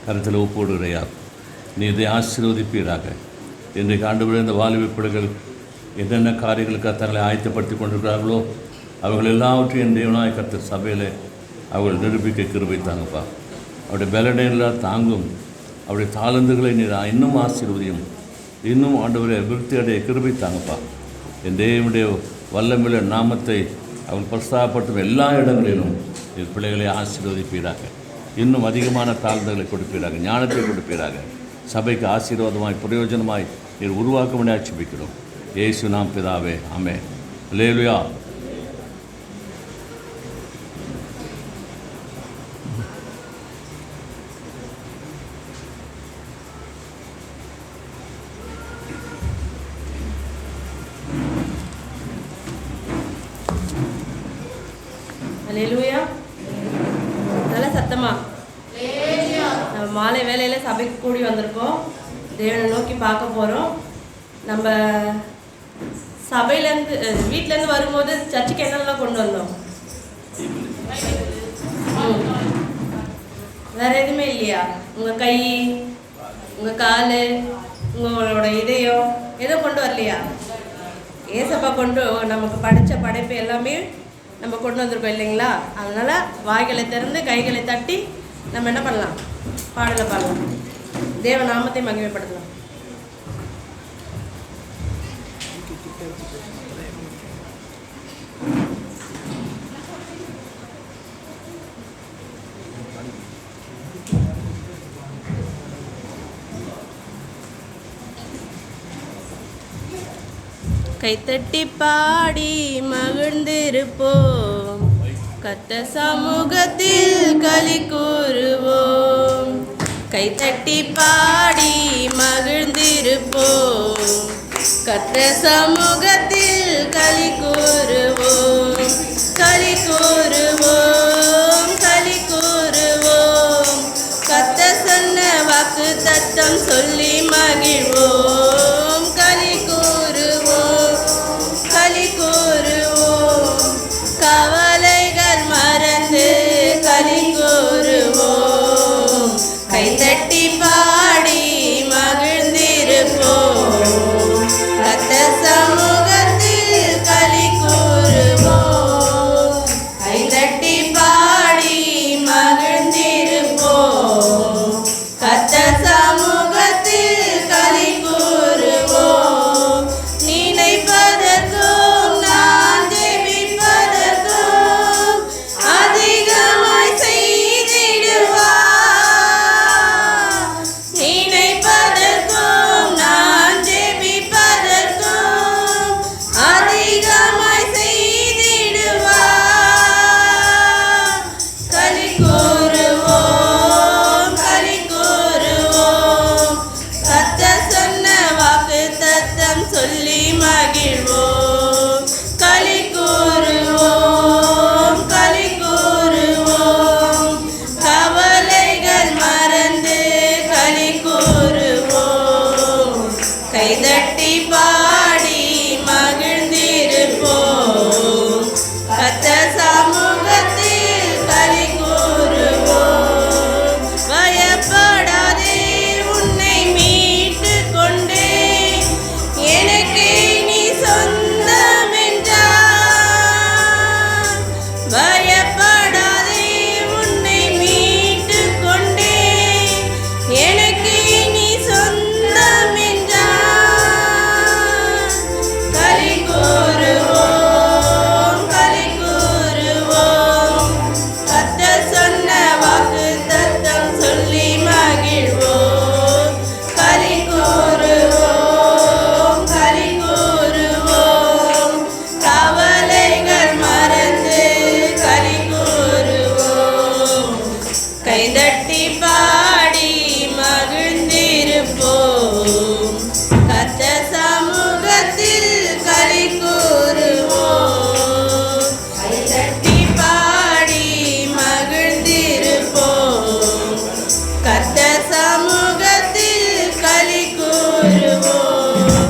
கருத்தில் ஒப்புடுகிறையா. நீ இதை ஆசீர்வதிப்பீராக. இன்றைக்கு ஆண்டவரே இந்த வாலிப பிள்ளைகள் என்னென்ன காரியங்களுக்காக தங்களை ஆயத்தப்படுத்தி கொண்டிருக்கிறார்களோ அவர்கள் எல்லாவற்றையும் என் தேவனாய கர்த்தர் சபையில் அவர்கள் நிரூபிக்க கிருபை தாங்கப்பா. அவருடைய பலனையெல்லாம் தாங்கும். அவருடைய தாளந்துகளை நீர் இன்னும் ஆசீர்வதியும். இன்னும் ஆண்டவரை விருத்தி அடைய கிருபை தாங்கப்பா. என் தேவனுடைய வல்லமில்ல நாமத்தை அவர்கள் பிரஸ்தாபப்பட்டும் எல்லா இடங்களிலும் என் பிள்ளைகளை ஆசீர்வதிப்பீராக. இன்னும் அதிகமான தாழ்ந்துகளை கொடுப்பீராக, ஞானத்தை கொடுப்பீராக. சபைக்கு ஆசீர்வாதமாய் பிரயோஜனமாய் நீர் உருவாக்க ஆட்சிப்பிக்கிறோம். இயேசு நாம் பிதாவே, ஆமென். அல்லேலூயா. அல்லேலூயா. நல்ல சத்தமா நம்ம மாலை வேலையில் சபைக்கு கூடி வந்திருக்கோம். தேவனை நோக்கி பார்க்க போகிறோம். நம்ம சபையிலேருந்து வீட்டிலேருந்து வரும்போது சர்ச்சுக்கு என்னெல்லாம் கொண்டு வந்தோம்? வேற எதுவுமே இல்லையா? உங்கள் கை, உங்கள் கால், உங்களோட இதயம் எதுவும் கொண்டு வரலையா? ஏசப்பா கொண்டு நமக்கு படைத்த படைப்பு எல்லாமே நம்ம கொண்டு வந்திருக்கோம் இல்லைங்களா? அதனால் வாய்களை திறந்து கைகளை தட்டி நம்ம என்ன பண்ணலாம்? பாடலை பாடலாம். தேவ நாமத்தை மகிமைப்படுத்தலாம். கைத்தட்டி பாடி மகிழ்ந்திருப்போம், கர்த்தர் சமூகத்தில் களி கூறுவோம். கைத்தட்டி பாடி மகிழ்ந்திருப்போம், கர்த்தர் சமூகத்தில் களி கூறுவோம். களி கூறுவோம், களி கூறுவோம், கர்த்தர் சொன்ன வாக்கு தத்தம் சொல்லி மகிழ்வோம். களி கூறுவோம், களி கூறுவோம், கவலைகள் மறந்து களி கூறுவோம். கைத்தட்டி பாடி மகிழ்ந்திருப்போம், கர்த்தர் சமூகத்தில் களி கூறுவோம். கைத்தட்டி பாடி மகிழ்ந்திருப்போம், கர்த்தர் சமூகத்தில் களி கூறுவோம். நினைப்பதற்கும் நான் ஜெபிப்பதற்கும் அதிகமாய் செய்திடுவார். நினைப்பதற்கும் நான் ஜெபிப்பதற்கும் அதிகமாய் செய்திடுவார். களி கூறுவோம், களி கூறுவோம், கர்த்தர் சொன்ன வாக்கு தத்தம் சொல்லி மகிழ்வோம். களி கூறுவோம், களி கூறுவோம், கவலைகள் மறந்து களி கூறுவோம். கைதட்டி பாடி மகிழ்ந்திருப்போம், கர்த்தர் சமூகத்தில் களி கூறுவோம். பயப்படாதே, உன்னை மீட்டு கொண்டேன், எனக்கே நீ சொந்தம் என்றார். பயப்படாதே, உன்னை மீட்டு கொண்டேன், எனக்கே நீ சொந்தம் என்றார். களி கூறுவோம், களி கூறுவோம், கர்த்தர் சொன்ன வாக்கு தத்தம் சொல்லி மகிழ்வோம். களி கூறுவோம், களி கூறுவோம், கவலைகள் மறந்து களி கூறுவோம். கைதட்டி பாடி மகிழ்ந்திருப்போம், கர்த்தர் சமூகத்தில் களி கூறுவோம். கைதட்டி பாடி மகிழ்ந்திருப்போம், கர்த்தர் சமூகத்தில் களி கூறுவோம்.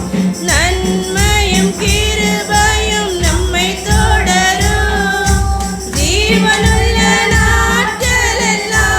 நன்மையும் கிருபையும் நம்மை தொடரும், ஜீவனுள்ள நாட்களெல்லாம்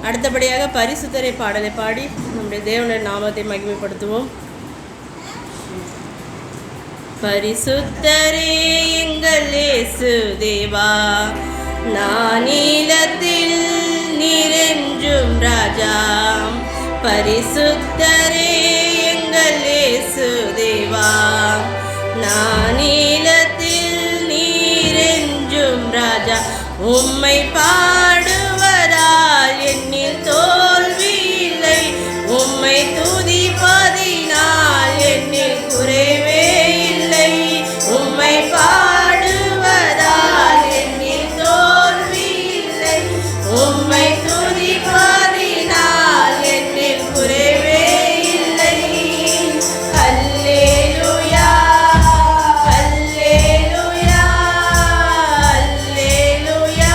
அடுத்தபடியாக பரிசுத்தரை பாடலை பாடி நம்முடைய தேவனுடைய நாமத்தை மகிமைப்படுத்துவோம். பரிசுத்தரே எங்கள் இயேசு தேவா, நானிலத்தில் நீரென்றும் ராஜா. பரிசுத்தரே எங்கள் இயேசு தேவா, நானிலத்தில் நீரென்றும் ராஜா. உம்மை பாடுவதால் என்னில் தோல்வி இல்லை, உம்மை துதிப்பதினால் என்னில் குறைவே இல்லை. உம்மை பாடுவதால் என்னில் தோல்வி இல்லை, உம்மை துதிப்பதினால் என்னில் குறைவே இல்லை. அல்லேலூயா அல்லேலூயா அல்லேலூயா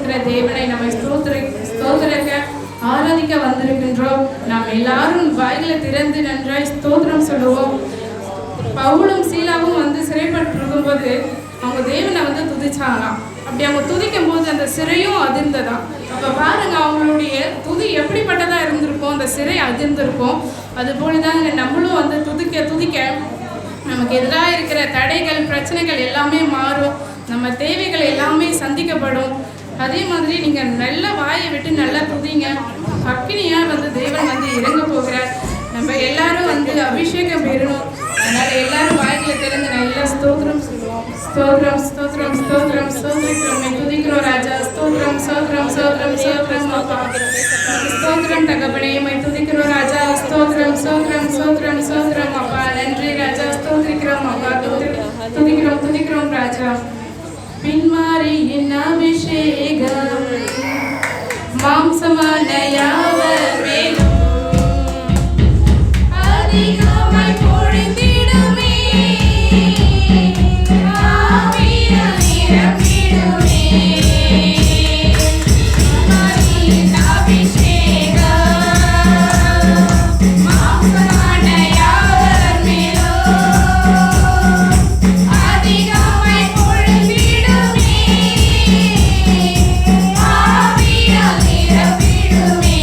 இருக்கிற தேவனை நம்ம ஸ்தோத்திரிக்க ஆராதிக்க வந்திருக்கின்றோம். நாம் எல்லாரும் வாயில திறந்து நன்றாய் ஸ்தோத்திரம் சொல்லுவோம். பவுலும் சீலாவும் வந்து சிறைப்பட்டு இருக்கும்போது அவங்க தேவனை வந்து துதிச்சாங்களாம். அப்படி அவங்க துதிக்கும் போது அந்த சிறையும் அதிர்ந்ததாம். அப்போ பாருங்க, அவங்களுடைய துதி எப்படிப்பட்டதா இருந்திருக்கும், அந்த சிறை அதிர்ந்திருக்கும். அதுபோல தான் நம்மளும் வந்து துதிக்க துதிக்க நமக்கு எதிராக இருக்கிற தடைகள் பிரச்சனைகள் எல்லாமே மாறும், நம்ம தேவைகள் எல்லாமே சந்திக்கப்படும். அதே மாதிரி நீங்கள் நல்ல வாயை விட்டு நல்லா துதிங்க. அக்கினியாக வந்து தேவன் வந்து இறங்க போகிறார். நம்ம எல்லாரும் வந்து அபிஷேகம் பெறணும். அதனால் எல்லாரும் வாய்களை திறந்து நல்லா ஸ்தோத்திரம் சொல்லுவோம். ஸ்தோத்திரம் ஸ்தோத்திரம் ஸ்தோத்திரம் ஸ்தோத்திரம் துதிக்கிறோம் ராஜா. ஸ்தோத்திரம் ஸ்தோத்திரம் ஸ்தோத்திரம் ஸ்தோத்திரம் ஸ்தோத்திரம் தகப்பனே துதிக்கிறோம் ராஜா. ஸ்தோத்திரம் ஸ்தோத்திரம் ஸ்தோத்திரம் ஸ்தோத்திரம் அப்பா. நன்றி ராஜா. ஸ்தோத்திரிக்கிறோம் அப்பா. துதிக்கிறோம் துதிக்கிறோம் ராஜா. பின்மாரியின் அபிஷேகம் மாம்சமான யாவர் மேலும் அதிகமாய் பொழிந்திடுமே, ஆவியால் நிரம்பிடுமே. பின்மாரியின் அபிஷேகம் மாம்சமான யாவர் மேலும் அதிகமாய் பொழிந்திடுமே, ஆவியால் நிரம்பிடுமே.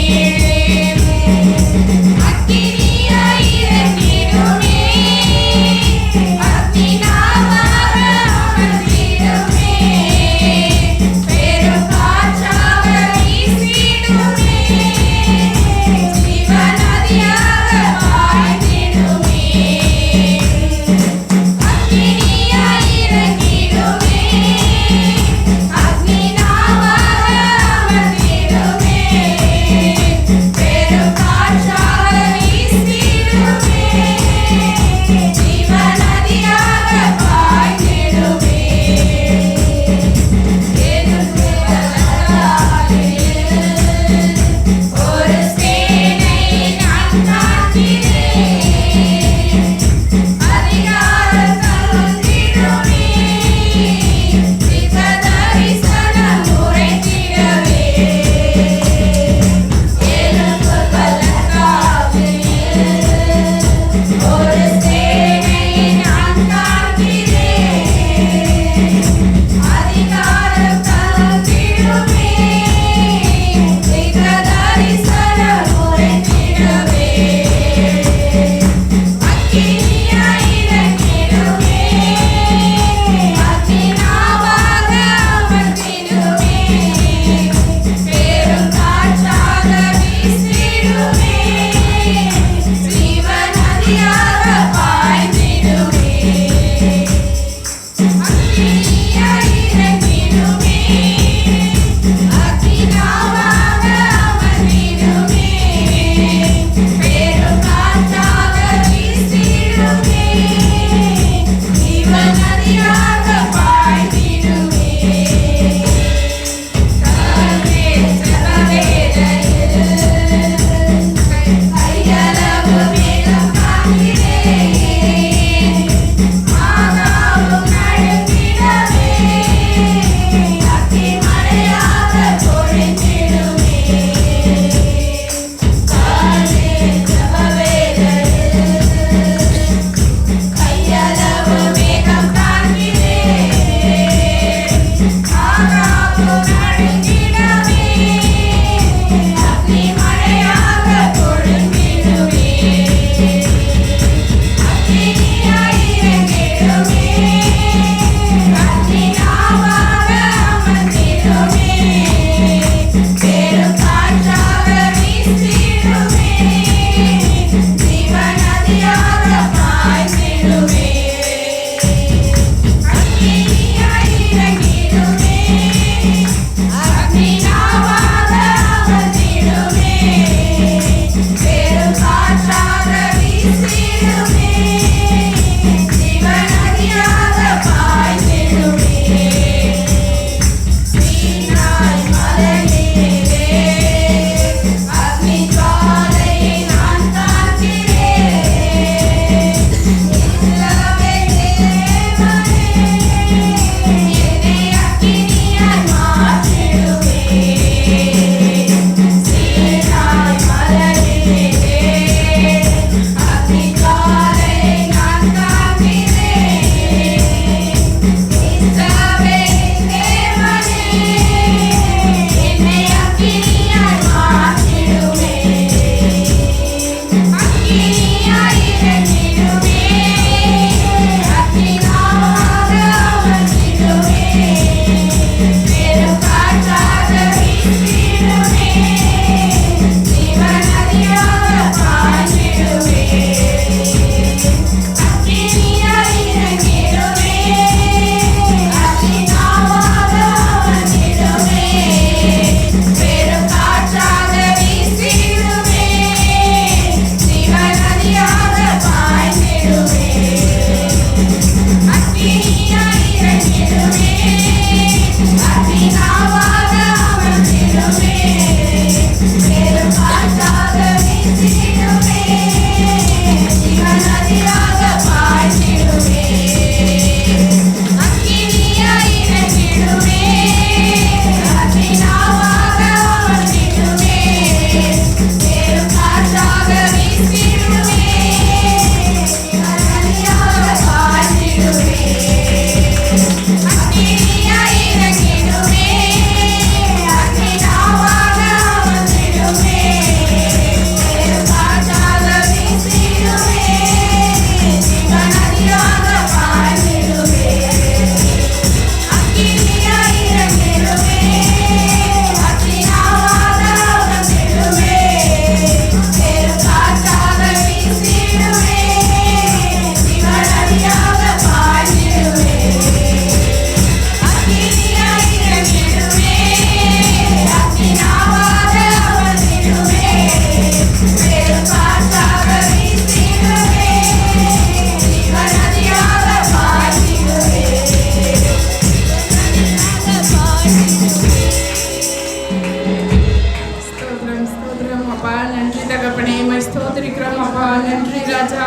அப்பா நன்றி தகப்பனே, மை ஸ்தோத்திரிக்கிறோம் அப்பா. நன்றி ராஜா.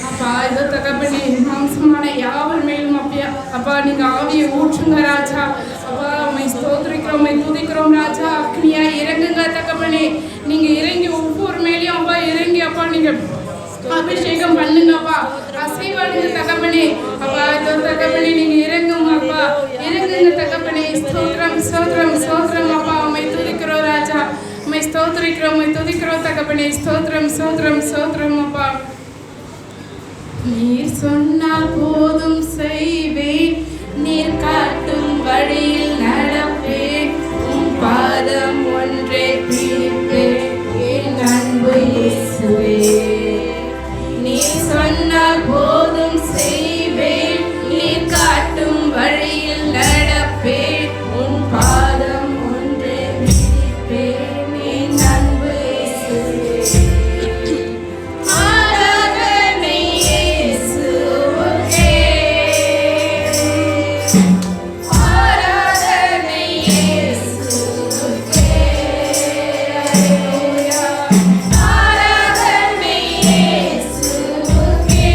அப்பா இதோ தகப்பனே, மாம்சமான யாவர் மேலும் அப்பா நீங்க ஆவியை ஊற்றுங்க ராஜா. அப்பா மை ஸ்தோத்திரிக்கிறோம், மை துதிக்கிறோம் ராஜா. அக்னியா இறங்குங்க தகப்பனே, நீங்க இறங்கி ஒவ்வொரு மேலேயும் அப்பா இறங்கி அப்பா நீங்க அபிஷேகம் பண்ணுங்கப்பா. அசைவாடுங்க தகப்பனே. அப்பா இதோ தகப்பனே நீங்க இறங்குங்க அப்பா, இறங்குங்க தகப்பனே. ஸ்தோத்திரம் ஸ்தோத்திரம் ஸ்தோத்திரம் அப்பா. உம்மை துதிக்கிறோம் ராஜா, உம்மை ஸ்தோத்திரிக்கிறோம், உம்மை துதிக்கிறோம் தகப்பனே. ஸ்தோத்திரம் ஸ்தோத்திரம் ஸ்தோத்திரம் அப்பா. நீர் சொன்னால் போதும் செய்வேன், நீர் காட்டும் வழியில் நடப்பேன், உம் பாதம் ஒன்றே பிடிப்பேன் என் அன்பு இயேசுவே. நீர் சொன்னால் போதும் செய்வேன், நீர் காட்டும் வழியில் நடப்பேன், உன் பாதம் ஒன்றே பிடிப்பேன் என் அன்பு இயேசுவே. ஆராதனை இயேசுவுக்கே, ஆராதனை இயேசுவுக்கே. அல்லேலூயா. ஆராதனை இயேசுவுக்கே,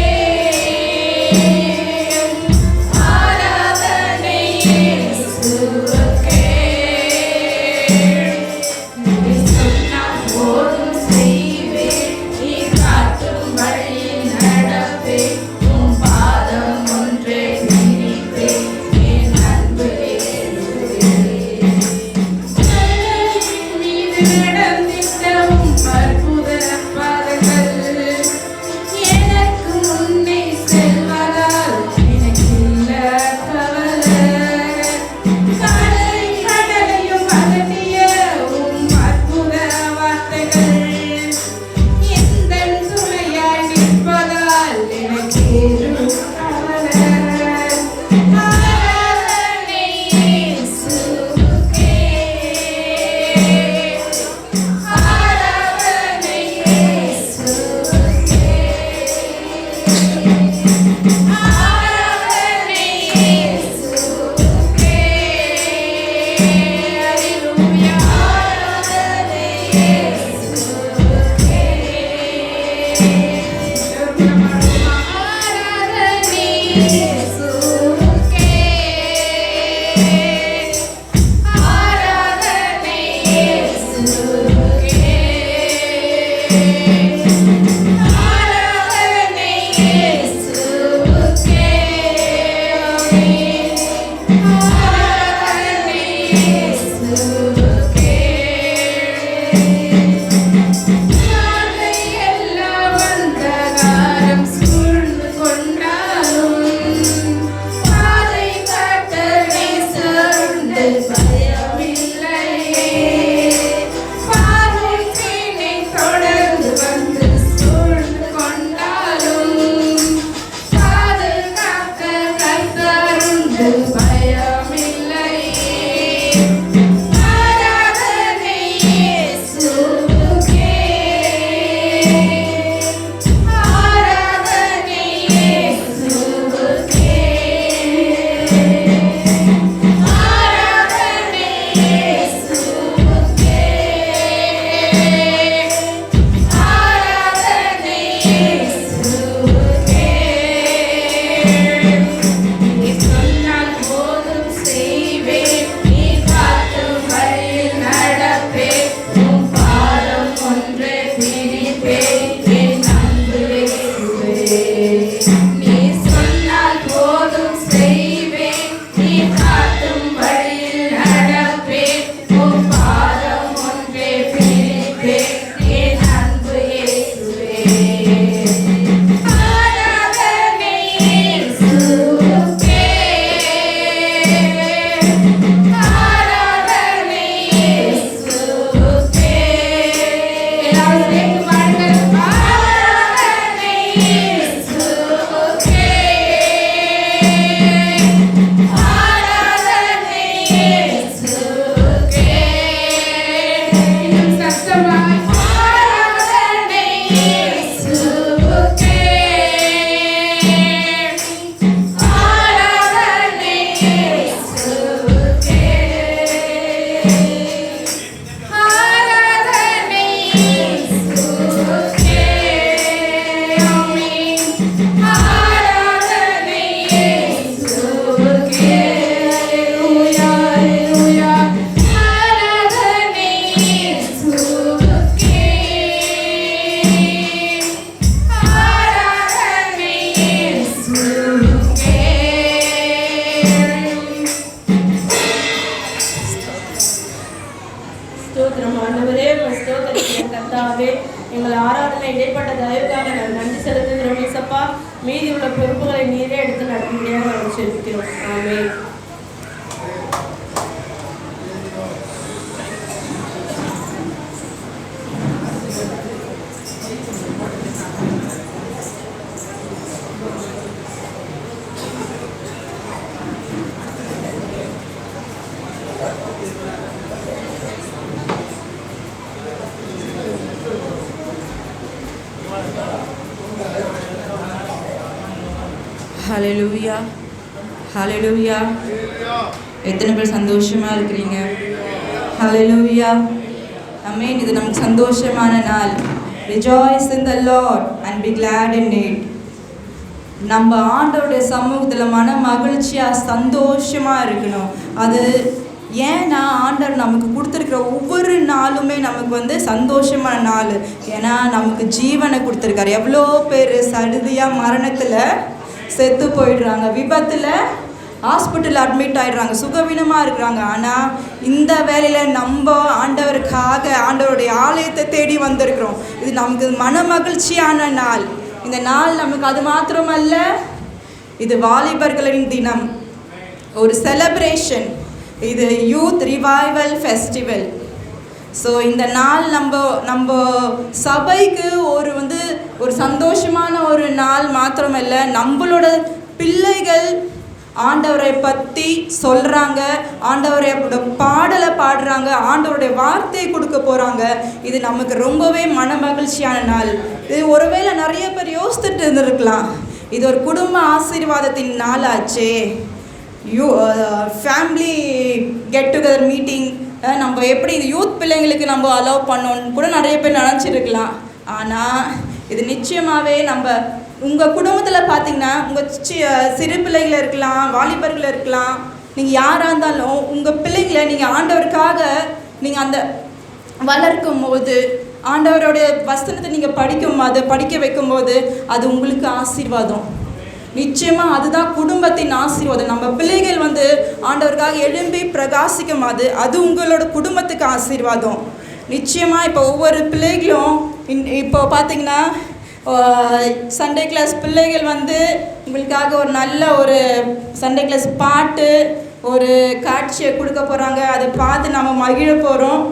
ஆராதனை இயேசுவுக்கே. நீர் சொன்னால் போதும் செய்வேன், நீர் காட்டும் வழியில் நடப்பேன், உம் பாதம் ஒன்றே பிடிப்பேன் என் அன்பு இயேசுவே. மீது நடந்திட்ட உம் அற்புத பாதங்கள் எனக்கு முன்னே செல்வதால் எனக்கில்ல கவலை. கடலையும் அகற்றிய உம் அற்புத வார்த்தைகள் எந்தன் துணையாய் நிற்பதால் எனக்கேதும் கவலை. ஆராதனை இயேசுவுக்கே, ஆராதனை இயேசுவுக்கே, ஆராதனை இயேசுவுக்கே. அல்லேலூயா. ஆராதனை இயேசுவுக்கே, ஆராதனை இயேசுவுக்கே, ஆராதனை இயேசுவுக்கே, ஆராதனை இயேசுவுக்கே, ஆராதனை இயேசுவுக்கே. எல்லாம் அந்தகாரம் சூழ்ந்து கொண்டாலும் பாதை காட்ட நேசருண்டு பயமில்லையே. பார்வை என்னை தொடர்ந்து எங்கள் ஆராதனை இடைப்பட்ட தயவுக்காக நான் நன்றி செலுத்துகிறோம் இயேசப்பா. மீதி உள்ள பொறுப்புகளை நீரே எடுத்து நடத்தும்படியாக நாங்கள் செலுத்துகிறோம். ஆமென். ஹல்லேலூயா, ஹல்லேலூயா. எத்தனை பேர் சந்தோஷமாக இருக்கிறீங்க? ஹல்லேலூயா, ஆமென். இது நமக்கு சந்தோஷமான நாள். Rejoice in the Lord and be glad in it. நம்ம ஆண்டவருடைய சமூகத்தில் மன மகிழ்ச்சியாக சந்தோஷமாக இருக்கணும். அது ஏன்னா ஆண்டவர் நமக்கு கொடுத்துருக்கிற ஒவ்வொரு நாளுமே நமக்கு சந்தோஷமான நாள். ஏன்னா நமக்கு ஜீவனை கொடுத்துருக்காரு. எவ்வளோ பேர் சடுதியாக மரணத்தில் செத்து போயிடுறாங்க, விபத்தில் ஹாஸ்பிட்டல் அட்மிட் ஆகிடுறாங்க, சுகவீனமாக இருக்கிறாங்க. ஆனால் இந்த வேலையில் நம்ம ஆண்டவருக்காக ஆண்டவருடைய ஆலயத்தை தேடி வந்திருக்கிறோம். இது நமக்கு மன மகிழ்ச்சியான நாள். இந்த நாள் நமக்கு அது மாத்திரமல்ல, இது வாலிபர்களின் தினம், ஒரு செலப்ரேஷன். இது யூத் ரிவைவல் ஃபெஸ்டிவல். ஸோ இந்த நாள் நம்ம சபைக்கு ஒரு சந்தோஷமான ஒரு நாள் மாத்திரமல்ல, நம்மளோட பிள்ளைகள் ஆண்டவரை பற்றி சொல்கிறாங்க, ஆண்டவரோட பாடலை பாடுறாங்க, ஆண்டவருடைய வார்த்தையை கொடுக்க போகிறாங்க. இது நமக்கு ரொம்பவே மன மகிழ்ச்சியான நாள். இது ஒருவேளை நிறைய பேர் யோசித்துட்டு இருந்திருக்கலாம், இது ஒரு குடும்ப ஆசீர்வாதத்தின் நாளாச்சே, ஃபேமிலி கெட் டுகெதர் மீட்டிங், நம்ம எப்படி இது யூத் பிள்ளைங்களுக்கு நம்ம அலோவ் பண்ணோன்னு கூட நிறைய பேர் நினச்சிருக்கலாம். ஆனால் இது நிச்சயமாகவே உங்கள் குடும்பத்தில் பார்த்திங்கன்னா, உங்கள் சிறு பிள்ளைகள் இருக்கலாம், வாலிபர்கள் இருக்கலாம், நீங்கள் யாராக இருந்தாலும் உங்கள் பிள்ளைங்களை நீங்கள் ஆண்டவருக்காக நீங்கள் அந்த வளர்க்கும் போது, ஆண்டவருடைய வசனத்தை நீங்கள் படிக்க வைக்கும்போது அது உங்களுக்கு ஆசீர்வாதம். நிச்சயமாக அதுதான் குடும்பத்தின் ஆசீர்வாதம். நம்ம பிள்ளைகள் ஆண்டவருக்காக எழும்பி பிரகாசிக்கும் அது உங்களோட குடும்பத்துக்கு ஆசீர்வாதம். நிச்சயமாக இப்போ ஒவ்வொரு பிள்ளைகளும் இப்போ பார்த்திங்கன்னா சண்டே கிளாஸ் பிள்ளைகள் உங்களுக்காக ஒரு நல்ல ஒரு சண்டே கிளாஸ் பாட்டு ஒரு காட்சியை கொடுக்க போகிறாங்க. அதை பார்த்து நம்ம மகிழ போகிறோம்.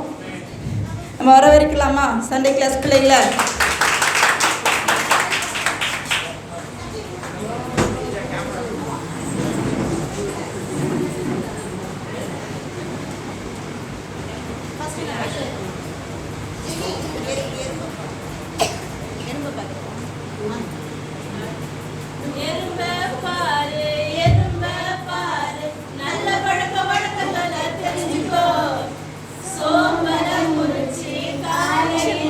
நம்ம வரவேற்கலாமா சண்டே கிளாஸ் பிள்ளைகளை? சோம்பல குறிச்சி காலையில்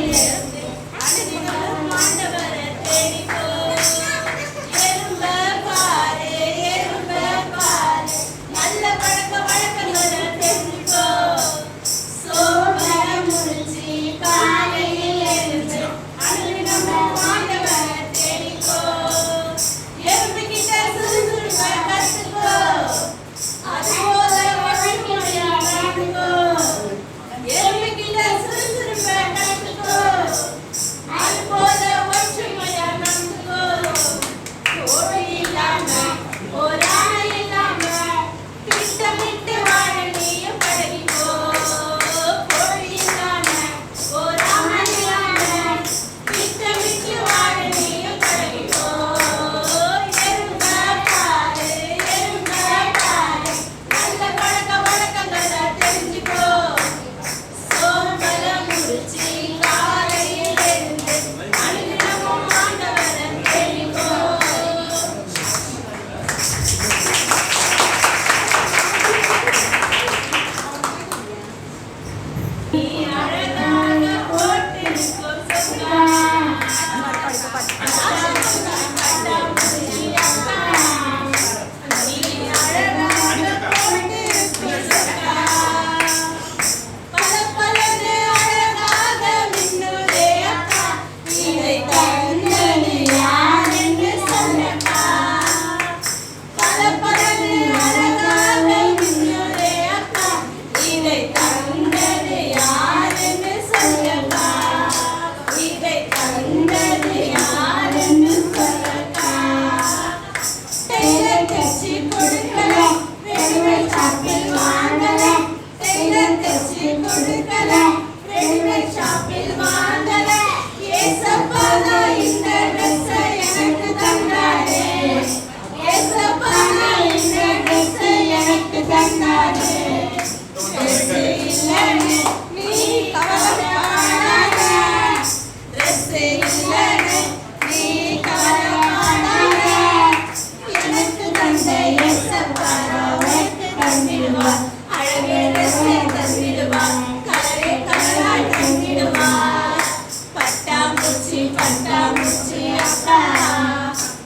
முச்சி பட்டாம்பூச்சி அக்கா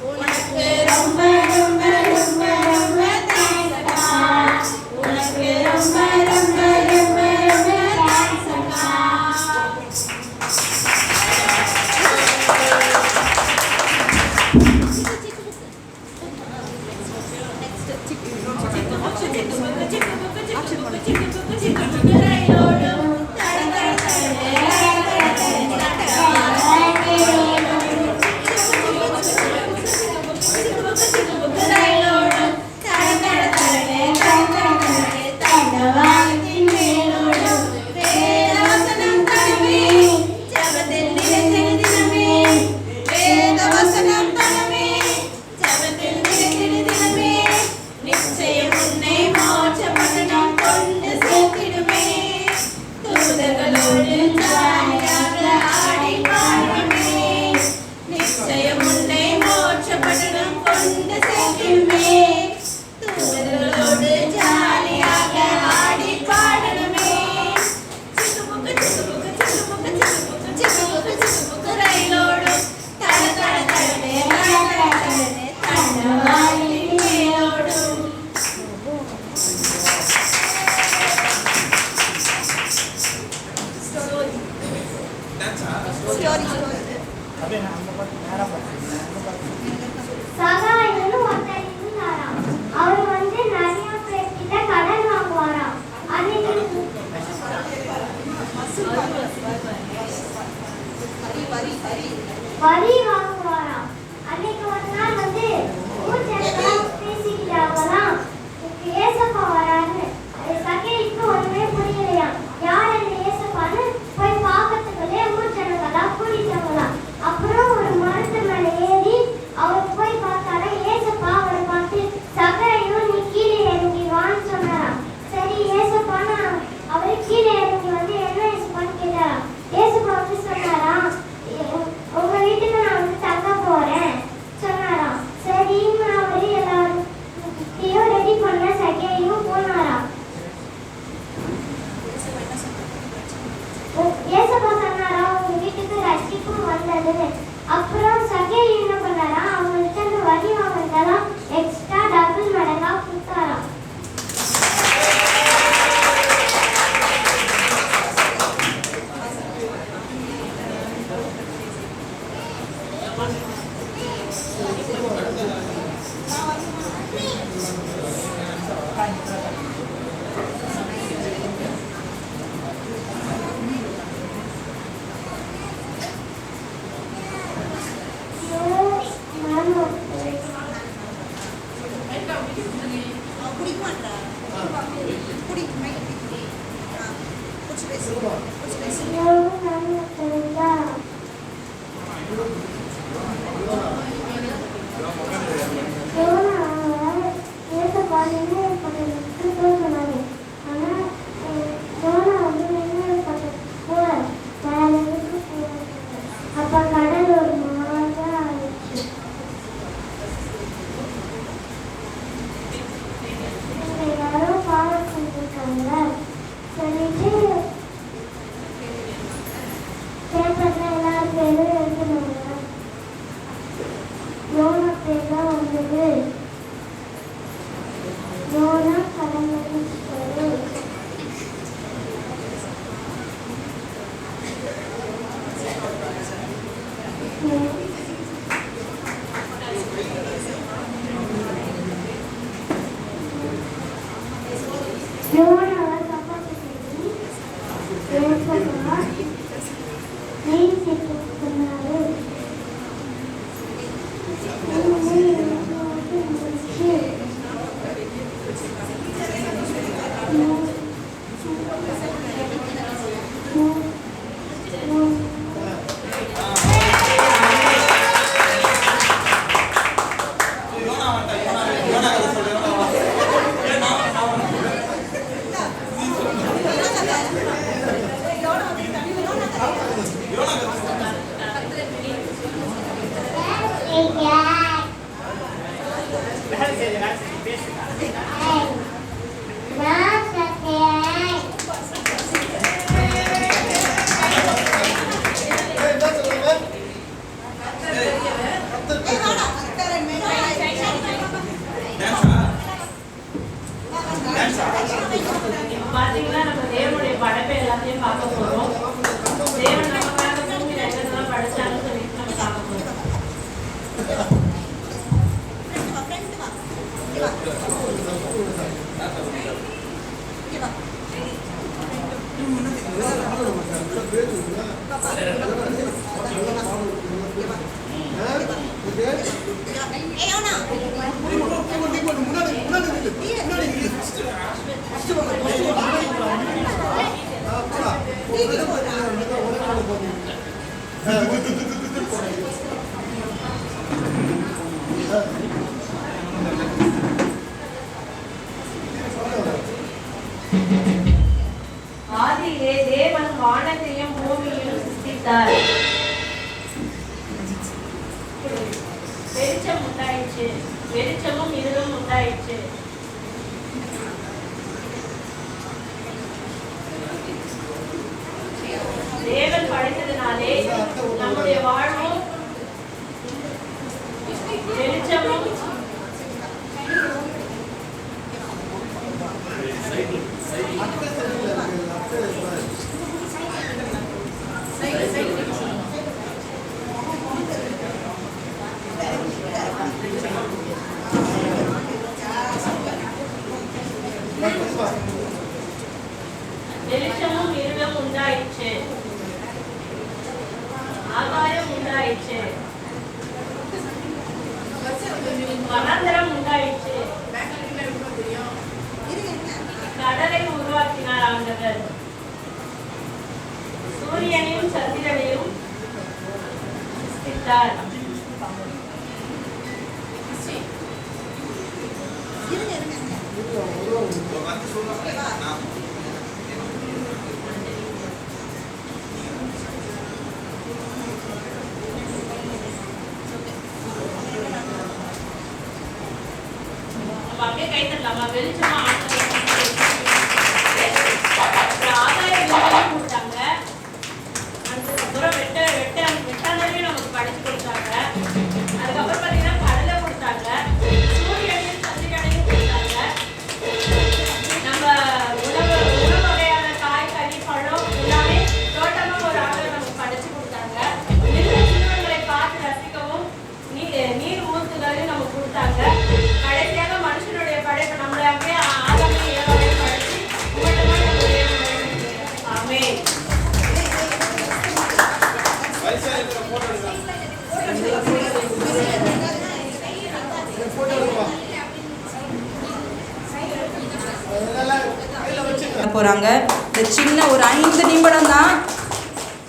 உனக்கு ரொம்ப ரொம்ப ரொம்ப ரொம்ப தேங்க்ஸ் அக்கா உனக்கு ரொம்ப ரொம்ப ரொம்ப ரொம்ப தேங்க்ஸ் அக்கா வரி வாங்குவாராம். அன்னைக்கு ஒரு நாள் வந்து ஊர்ஜனங்களாம் பேசிக்கிட்டாங்களாம், ஏசப்பா வரான்னு. சகேயுக்கு ஒண்ணுமே புரியலையாம். யார் அந்த ஏசப்பான்னு போய் பார்க்கறதுக்குள்ளே ஊர்ஜனங்களாம் கூடிட்டாங்களாம். அப்புறம் ஒரு மரத்து மேல ஏறி அவர் போய் பார்த்தாரா, ஏசப்பா அவரை பார்த்து சகேயும் நீ கீழே இறங்கி வான்னு சொன்னாராம். சரி ஏசப்பான்னு அவரு கீழே இறங்கி வந்து என்ன ஏசப்பான்னு கேட்டாராம். ஏசப்பா வந்து சொன்னாராம், உங்க வீட்டுக்கு நான் வந்து தங்க போறேன் சொன்னாராம். சரின்னு அவரு எல்லாரும் ரெடி பண்ண சகையும் போனாராம். ஏசப்பா சொன்னாரா உங்க வீட்டுக்கு ரட்சிப்பும் வந்ததுன்னு. அப்புறம் சகை என்ன பண்ணாரா, அவங்கள்ட்ட அந்த வரி வாங்கினதெல்லாம் எக்ஸ்ட்ரா டபுள் மடங்கா கொடுத்தாராம். ஆதியிலே தேவன் வானத்தையும் பூமியையும் சிருஷ்டித்தார். வெளிச்சம் உண்டாயிற்று, வெளிச்சமும் இருளும் உண்டாயிற்று. தேவன் படைத்ததினாலே நம்முடைய வாழ்வும் வெளிச்சமும் வெளிச்சமும் இருளும் உண்டாயிற்று. ஆகாயம் உண்டாயிற்று, வனாந்தரம் உண்டாயிற்று. கடலை உருவாக்கினார் ஆண்டவர். சூரியனையும் சந்திரனையும் சிருஷ்டித்தார். அப்படியே கை தரலாமா? வெளிச்சமா ஆதாயம் கொடுத்தாங்க. அதுக்கப்புறம் வெட்டாந்தரையும் நமக்கு படிச்சு கொடுத்தாங்க. அதுக்கப்புறம் பார்த்தீங்கன்னா கடலை கொடுத்தாங்க, சூரியனையும் சந்திரனையும் கொடுத்தாங்க. நம்ம உணவு வகையான காய் கறி பழம் எல்லாமே தோட்டமா ஒரு ஆளை நமக்கு படிச்சு கொடுத்தாங்க. சிறுவர்களை பார்த்து ரசிக்கவும் நீர் ஊத்துகளையும் நமக்கு கொடுத்தாங்க. கடைசியாக மனுஷனுடைய படைப்பு நம்மளை அப்படியே ஆதாமே ஏவாவை படைச்சு ஆமென். போறாங்க. இந்த சின்ன ஒரு 5 நிமிடம் தான்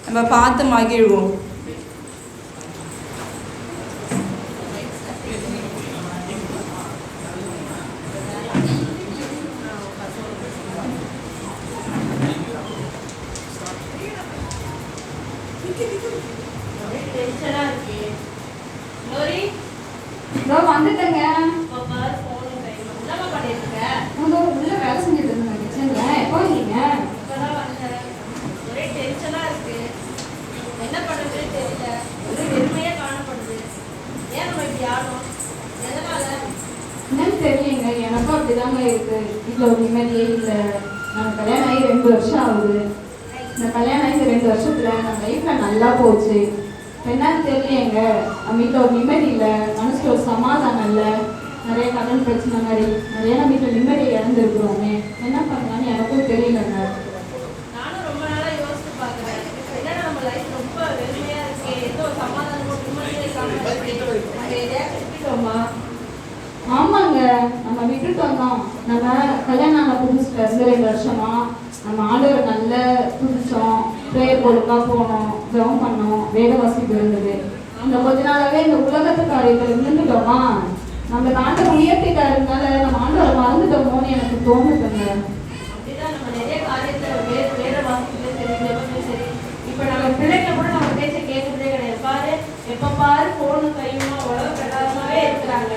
நம்ம பார்த்து மகிழ்வோம். வந்துட்டேங்க. உள்ள வேலை செஞ்சுட்டு இருந்தேன் கிச்சன்ல. எப்போ வந்தீங்க? ஒரே டென்ஷனா இருக்கு, என்ன பண்றதுன்னு தெரியல, ஒரே வெறுமையா காணப்படுது. ஏன் நம்ம இப்படி ஆடும்? எதனால என்னன்னு தெரியலங்க. எனக்கும் அப்படிதாங்க இருக்கு. வீட்டில் ஒரு நிம்மதியே இல்லை. நம்ம கல்யாணம் ஆகி 2 வருஷம் ஆகுது. இந்த கல்யாணம் ஆகி இந்த 2 வருஷத்துல நம்ம லைஃப்ல நல்லா போச்சு. என்னன்னு தெரியலங்க. நம்ம வீட்டில் ஒரு நிம்மதி இல்லை, மனசுல ஒரு சமாதானம் இல்லை. நிறைய கடன் பிரச்சனை மாதிரி நிறைய நம்ம வீட்டில் நிம்மதியை இழந்துருக்குறோமே. என்ன பண்ணலான்னு எனக்கும் தெரியலங்க. நானும் ரொம்ப நாளா யோசிச்சு பார்க்குறேன். என்னன்னா நம்ம லைஃப் ரொம்ப வெறுமையா இருக்கு, எந்த ஒரு சமாதானமும் நிம்மதியே இல்லாம விட்டுட்டோமா? ஆமாங்க, நம்ம விட்டுட்டோம் தான். நம்ம கல்யாணம் ஆன புதுசுல இருந்து 2 வருஷமா நம்ம ஆண்டவரை நல்ல துதிச்சோம், ப்ரேயர் போடுக்கா போனோம், ஜெபம் பண்ணோம், வேத வாசிப்பு இருந்தது. அந்த கொஞ்ச நாளாவே இந்த உலகத்து காரியத்தில் இருந்துட்டோமா, நம்ம ஆண்டவர் உயர்த்திட்டாருனால நம்ம ஆண்டவரை மறந்துட்டோமோன்னு எனக்கு தோணுதுங்க. அப்படிதான் நம்ம நிறைய காரியத்துல வேத வாசிப்புல சரி, ஜெபத்துல சரி. இப்ப நம்ம பிள்ளைங்க கூட நம்ம பேச்ச கேட்கறதே கிடையாது. பாரு, எப்ப பாரு போனு கையுமா உலக பிரகாரமாவே இருக்கிறாங்க.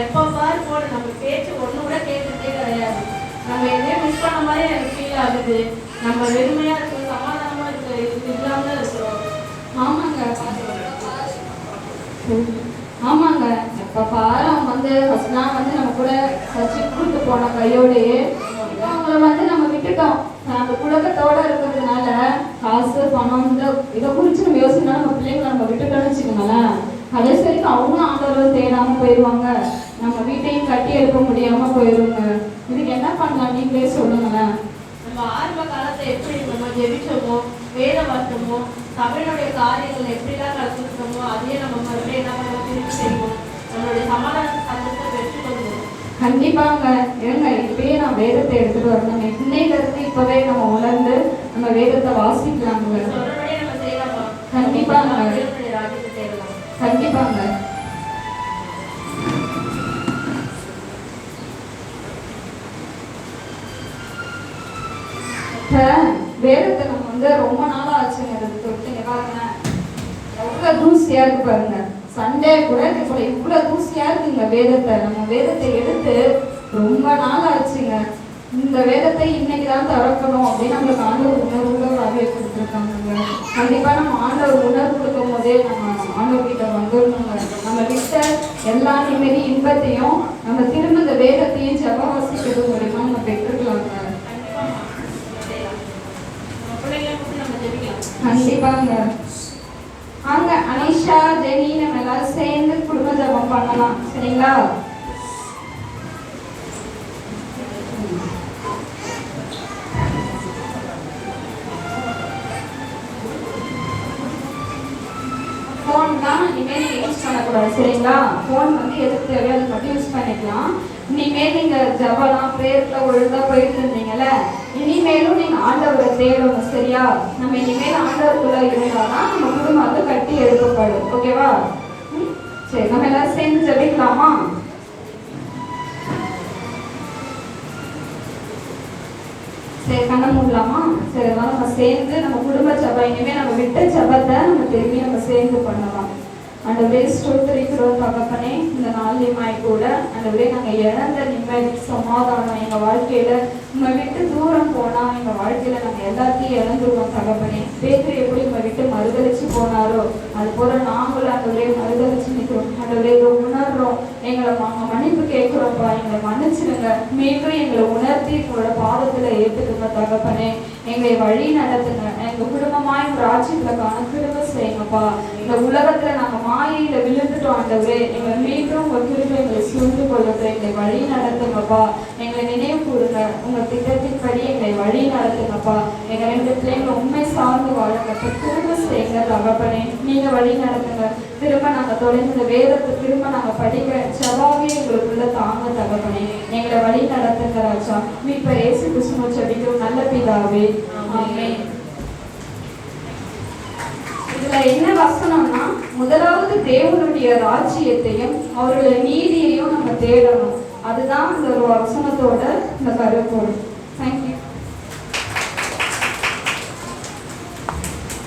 எப்ப பாரு போன நம்ம பேச்சு ஒண்ணு கூட கேட்கறதே கிடையாது. நம்ம எதையும் மிஸ் பண்ண மாதிரி எனக்கு ஃபீல் ஆகுது. நம்ம வெறுமையா இருக்கோம், சமாதானமா இருக்கு, இது இல்லாம இருக்கிறோம். ஆமாங்க, எப்ப பாரு அவங்க வந்து ஃபர்ஸ்ட்லாம் வந்து நம்ம கூட சர்ச்சுக்கு கூட்டு போன கையோடையே அவங்கள நம்ம விட்டுட்டோம். அந்த குழக்கத்தோட இருக்கிறதுனால காசு பணம் இதை குறிச்சு நம்ம யோசிக்கணும். நம்ம பிள்ளைங்களை நம்ம விட்டுட்டோம்னு வச்சுக்கோங்களேன், கடைசி வரைக்கும் அவங்களும் ஆண்டவரை தேடாம போயிடுவாங்க. நம்ம வீட்டையும் கட்டி எழுப்ப முடியாம போயிடுங்க. இதுக்கு என்ன பண்ணலாம் நீங்களே சொல்லுங்களேன். நம்ம ஆரம்ப காலத்தை எப்படி நம்ம ஜெபிச்சோமோ, வேத வாசமோ, சபையினுடைய காரியங்கள் எப்படிலாம் கலந்துருக்கோமோ அதையே நம்ம மறுபடியும் என்ன பண்ண திருப்பி செய்வோம். நம்மளுடைய சமாதான சந்தத்தை வெற்றி கொள்வோம். கண்டிப்பாங்க. ஏங்க இப்பயே நான் வேதத்தை எடுத்துட்டு வரணுங்க. இன்னைக்கு இருந்து இப்பவே நம்ம உணர்ந்து நம்ம வேதத்தை வாசிக்கலாங்க. சொல்றபடியே நம்ம செய்யலாமா? கண்டிப்பாங்க. ஆச்சுங்க அது தொட்டுங்க பாருங்க எவ்வளோ தூசியாக இருக்கு பாருங்க. சண்டே கூட இப்போ இவ்வளோ தூசியாக இருக்குங்க வேதத்தை. நம்ம வேதத்தை எடுத்து ரொம்ப நாள் ஆச்சுங்க. இந்த வேதத்தை இன்னைக்கு தான் திறக்கணும் அப்படின்னு நம்மளுக்கு ஆண்டவர் உணர்வுல வகையை கொடுத்துருக்காங்க. கண்டிப்பாக நம்ம ஆண்டவர் உணர்வு கொடுக்கும் போதே நம்ம ஆண்டவர் கிட்ட வந்துடணுங்க. நம்ம கிட்ட எல்லா நிம்மதி இன்பத்தையும் நம்ம திரும்ப இந்த வேதத்தையும் ஜெப வாசிக்கிறது மூலியமா நம்ம பெற்றுக்கலாங்க. கண்டிப்பாங்க. வாங்க அனிஷா, ஜெனி நம்ம எல்லாரும் சேர்ந்து குடும்ப ஜபம் பண்ணலாம். சரிங்களா? ஃபோன் தான் இனிமேல் நீங்கள் யூஸ் பண்ணக்கூடாது. சரிங்களா? ஃபோன் வந்து எதுக்கு தேவையோ அதை மட்டும் யூஸ் பண்ணிக்கலாம். இனிமேல் நீங்கள் ஜபலாம் ப்ரேயரில் ஒழுங்காக போயிட்டு இருந்தீங்கல்ல, இனிமேலும் நீங்கள் ஆண்டவரை தேடணும். சரியா? நம்ம இனிமேல் ஆண்டவருக்குள்ளே இருந்தால் தான் நம்ம குடும்பம் வந்து கட்டி எடுக்கப்படும். ஓகேவா? சரி, நம்ம எல்லாரும் சேர்ந்து ஜபிக்கலாமா? சரி, கண்ணை மூடலாமா? சரி, நம்ம சேர்ந்து நம்ம குடும்ப ஜபம் இனிமேல் நம்ம விட்ட ஜபத்தை நம்ம திரும்பி நம்ம சேர்ந்து பண்ணலாம். ஆண்டவரே ஸ்தோத்திரிக்கிறோம் தகப்பனே. இந்த நாள்லையுமாய் கூட ஆண்டவரே நாங்கள் இழந்த நிம்மதி சமாதானம் எங்கள் வாழ்க்கையில் உங்களை விட்டு தூரம் போனால் எங்கள் வாழ்க்கையில் நாங்கள் எல்லாத்தையும் இழந்துருவோம் தகப்பனே. பேதுரு எப்படி உங்களை விட்டு மறுதளிச்சு போனாரோ அது போல நாங்களும் ஆண்டவரே மறுதளிச்சு நிற்கிறோம். ஆண்டவரே இதை உணர்றோம். எங்களை நாங்கள் மன்னிப்பு கேட்குறோம்ப்பா. எங்களை மன்னிச்சிடுங்க. மீண்டும் எங்களை உணர்த்தி எங்களோட பாதத்தில் ஏற்றுக்குங்க தகப்பனே. எங்களை வழி நடத்துங்க. எங்கள் குடும்பமாய் ஒரு ராஜ்யத்தில் காண கிருபை செய்யுங்கப்பா. இந்த உலகத்தில் நாங்கள் மாயையில் விழுந்துட்டோம் ஆண்டவரே. எங்களை மீண்டும் உங்கள் கிருபை எங்களை சூழ்ந்து கொள்ளுங்க. எங்களை வழி நடத்துங்கப்பா. எங்களை நினைவு கூறுங்க. உங்கள் திட்டத்தின்படி எங்களை வழி நடத்துங்கப்பா. எங்கள் ரெண்டு பிள்ளைங்களை உண்மை சார்ந்து வாழுங்க. திரும்ப செய்யுங்க தகப்பனே. நீங்கள் வழி நடத்துங்க. திரும்ப நாங்கள் தொடர்ந்து இந்த வேதத்தை திரும்ப நாங்கள் படிக்க செவாவே எங்களுக்குள்ள தாங்க தகப்பனே. எங்களை வழி நடத்துங்க ராஜா. மீட்பர் இயேசு கிறிஸ்துவை ஜெபிக்கிறோம் நல்ல பிதாவே. ஆமென். இதுல என்ன வசனம்னா, முதலாவது தேவனுடைய ராஜ்யத்தையும் அவருடைய நீதியையும் நம்ம தேடணும். அதுதான் இந்த ஒரு வசனத்தோட இந்த கருப்பொருள். தேங்க்யூ.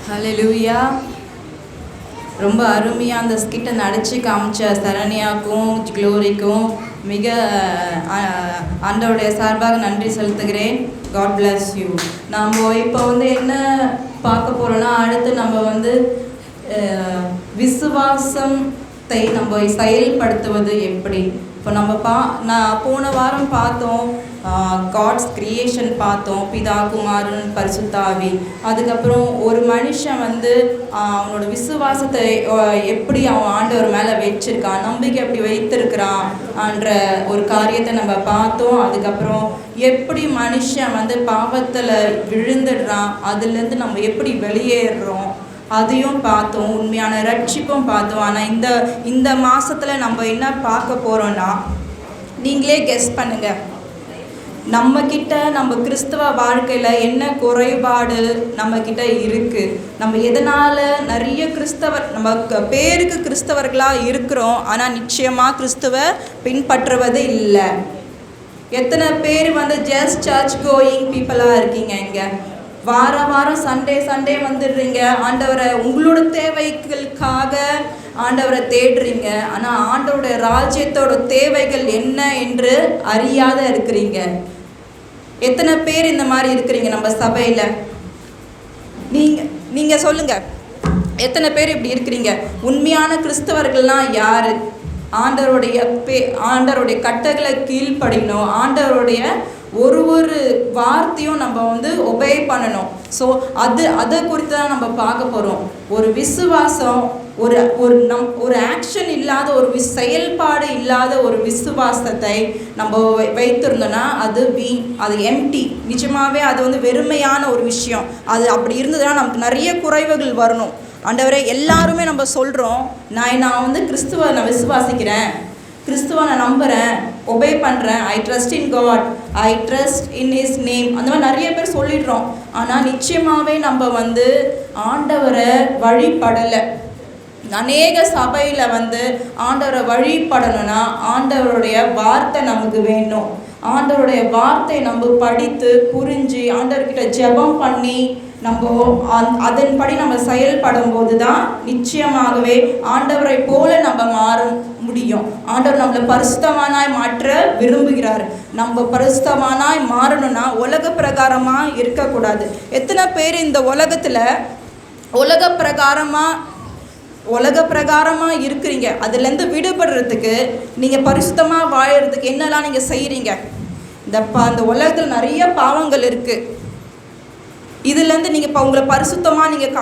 ஹல்லேலூயா. ரொம்ப அருமையாக அந்த ஸ்கிட்டை நடித்து காமிச்ச சரண்யாவுக்கும் க்ளோரிக்கும் மிக ஆண்டவருடைய சார்பாக நன்றி செலுத்துகிறேன். God bless you. நம்ம இப்போ வந்து என்ன பார்க்க போகிறோன்னா, அடுத்து நம்ம வந்து விசுவாசத்தை நம்ம செயல்படுத்துவது எப்படி. இப்போ நம்ம நான் போன வாரம் பார்த்தோம் காட்ஸ் கிரியேஷன் பார்த்தோம், பிதா குமாரன் பரிசுத்தாவி. அதுக்கப்புறம் ஒரு மனுஷன் வந்து அவனோட விசுவாசத்தை எப்படி அவன் ஆண்டவர் மேலே வச்சிருக்கான், நம்பிக்கை எப்படி வைத்திருக்கிறான்ற ஒரு காரியத்தை நம்ம பார்த்தோம். அதுக்கப்புறம் எப்படி மனுஷன் வந்து பாவத்தில் விழுந்துடுறான், அதுலேருந்து நம்ம எப்படி வெளியேறுறோம் அதையும் பார்த்தோம். உண்மையான ரட்சிப்பும் பார்த்தோம். ஆனால் இந்த மாதத்தில் நம்ம என்ன பார்க்க போகிறோன்னா, நீங்களே கெஸ் பண்ணுங்கள். நம்மக்கிட்ட நம்ம கிறிஸ்தவ வாழ்க்கையில் என்ன குறைபாடு நம்மக்கிட்ட இருக்குது. நம்ம எதனால் நிறைய நம்ம பேருக்கு கிறிஸ்தவர்களாக இருக்கிறோம், ஆனால் நிச்சயமாக கிறிஸ்துவ பின்பற்றுவது இல்லை. எத்தனை பேர் வந்து ஜஸ்ட் சர்ச் கோயிங் பீப்புளாக இருக்கீங்க. இங்கே வாரம் சண்டே வந்துடுறீங்க. ஆண்டவரை உங்களோட தேவைகளுக்காக ஆண்டவரை தேடுறீங்க. ஆனால் ஆண்டவருடைய ராஜ்யத்தோட தேவைகள் என்ன என்று அறியாத இருக்கிறீங்க. எத்தனை பேர் இந்த மாதிரி இருக்கிறீங்க நம்ம சபையில்? நீங்கள் சொல்லுங்கள், எத்தனை பேர் இப்படி இருக்கிறீங்க? உண்மையான கிறிஸ்தவர்கள்லாம் யார்? ஆண்டவருடைய கட்டளை கீழ்ப்படியணும். ஆண்டவருடைய ஒரு வார்த்தையும் நம்ம வந்து ஒபே பண்ணணும். ஸோ அதை குறித்து தான் நம்ம பார்க்க போகிறோம். ஒரு விசுவாசம், ஒரு ஆக்ஷன் இல்லாத, ஒரு செயல்பாடு இல்லாத ஒரு விசுவாசத்தை நம்ம வைத்திருந்தோன்னா அது அது எம்டி. நிஜமாகவே அது வந்து வெறுமையான ஒரு விஷயம். அது அப்படி இருந்ததுன்னா நமக்கு நிறைய குறைவுகள் வரணும். ஆண்டவரே, எல்லாருமே நம்ம சொல்கிறோம், நான் வந்து கிறிஸ்துவை நான் விசுவாசிக்கிறேன், கிறிஸ்துவை நான் நம்புகிறேன், ஒபே பண்ணுறேன், I trust in God, I trust in his name, அந்த மாதிரி நிறைய பேர் சொல்லிடுறோம். ஆனால் நிச்சயமாகவே நம்ம வந்து ஆண்டவரை வழிபடலை. அநேக சபையில் வந்து ஆண்டவரை வழிபடணும்னா ஆண்டவருடைய வார்த்தை நமக்கு வேணும். ஆண்டவருடைய வார்த்தை நம்ம படித்து புரிஞ்சு ஆண்டவர்கிட்ட ஜெபம் பண்ணி நம்ம அதன்படி நம்ம செயல்படும் போது தான் நிச்சயமாகவே ஆண்டவரை போல நம்ம மாற முடியும். ஆண்டவர் நம்மளை பரிசுத்தமானாய் மாற்ற விரும்புகிறார். நம்ம பரிசுத்தமானாய் மாறணும்னா உலக பிரகாரமாக இருக்கக்கூடாது. எத்தனை பேர் இந்த உலகத்தில் உலக பிரகாரமாக இருக்கிறீங்க? அதுலேருந்து விடுபடுறதுக்கு, நீங்கள் பரிசுத்தமாக வாழறதுக்கு என்னெல்லாம் நீங்கள் செய்கிறீங்க? இந்த உலகத்தில் நிறைய பாவங்கள் இருக்குது. இதுலேருந்து நீங்கள் இப்போ உங்களை பரிசுத்தமாக நீங்கள்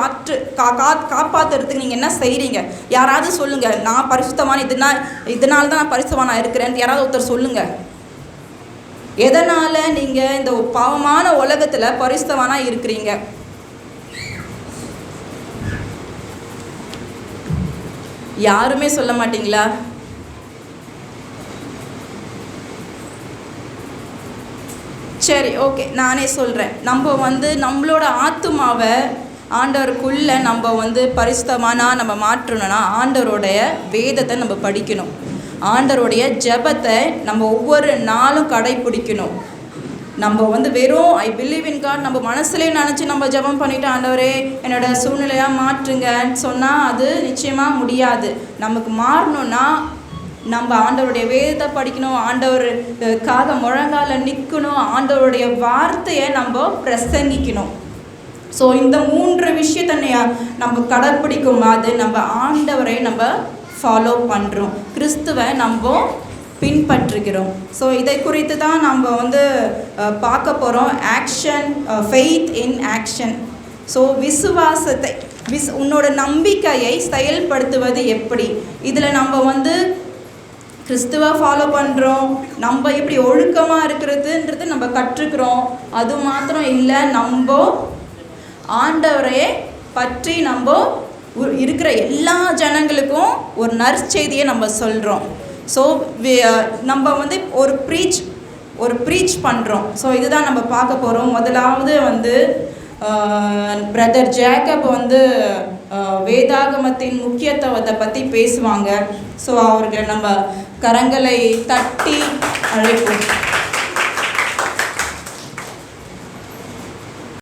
காப்பாற்றுறதுக்கு நீங்கள் என்ன செய்கிறீங்க? யாராவது சொல்லுங்கள், நான் பரிசுத்தமான இதனால தான் நான் பரிசுத்தமாக நான் இருக்கிறேன். யாராவது ஒருத்தர் சொல்லுங்கள். எதனால் நீங்கள் இந்த பாவமான உலகத்தில் பரிசுத்தமான இருக்கிறீங்க? யாருமே சொல்ல மாட்டீங்களா? சரி, ஓகே, நானே சொல்கிறேன். நம்மளோட ஆத்துமாவை ஆண்டவருக்குள்ளே நம்ம பரிசுத்தமானா நம்ம மாற்றணும்னா ஆண்டவருடைய வேதத்தை நம்ம படிக்கணும். ஆண்டவருடைய ஜெபத்தை நம்ம ஒவ்வொரு நாளும் கடைப்பிடிக்கணும். நம்ம வெறும் ஐ பிலீவ் இன் காட் நம்ம மனசுலேயே நினச்சி நம்ம ஜெபம் பண்ணிவிட்டு ஆண்டவரே என்னோட சூழ்நிலையாக மாற்றுங்கன்னு சொன்னால் அது நிச்சயமாக முடியாது. நமக்கு மாறணும்னா நம்ம ஆண்டவருடைய வேதத்தை படிக்கணும், ஆண்டவருக்காக முழங்கால நிற்கணும், ஆண்டவருடைய வார்த்தையை நம்ம பிரசங்கிக்கணும். ஸோ இந்த 3 விஷயத்தை நம்ம கடைப்பிடிக்கும் போது நம்ம ஆண்டவரை நம்ம ஃபாலோ பண்ணுறோம், கிறிஸ்துவை நம்ம பின்பற்றுகிறோம். ஸோ இதை குறித்து தான் நம்ம பார்க்க போகிறோம். Action, faith in action. So விசுவாசத்தை உன்னோட நம்பிக்கையை செயல்படுத்துவது எப்படி? இதில் நம்ம கிறிஸ்துவை ஃபாலோ பண்ணுறோம், நம்ம எப்படி ஒழுக்கமாக இருக்கிறதுன்றது நம்ம கற்றுக்கிறோம். அது மாத்திரம் இல்லை, நம்ம ஆண்டவரை பற்றி நம்ம இருக்கிற எல்லா ஜனங்களுக்கும் ஒரு நற்செய்தியை நம்ம சொல்கிறோம். ஸோ நம்ம ஒரு ப்ரீச் பண்ணுறோம். ஸோ இதுதான் நம்ம பார்க்க போகிறோம். முதலாவது பிரதர் ஜேக்கப் வேதாகமத்தின் முக்கியத்துவத்தை பற்றி பேசுவாங்க. ஸோ அவர்கள் நம்ம கரங்களை தட்டி அழைப்போம்.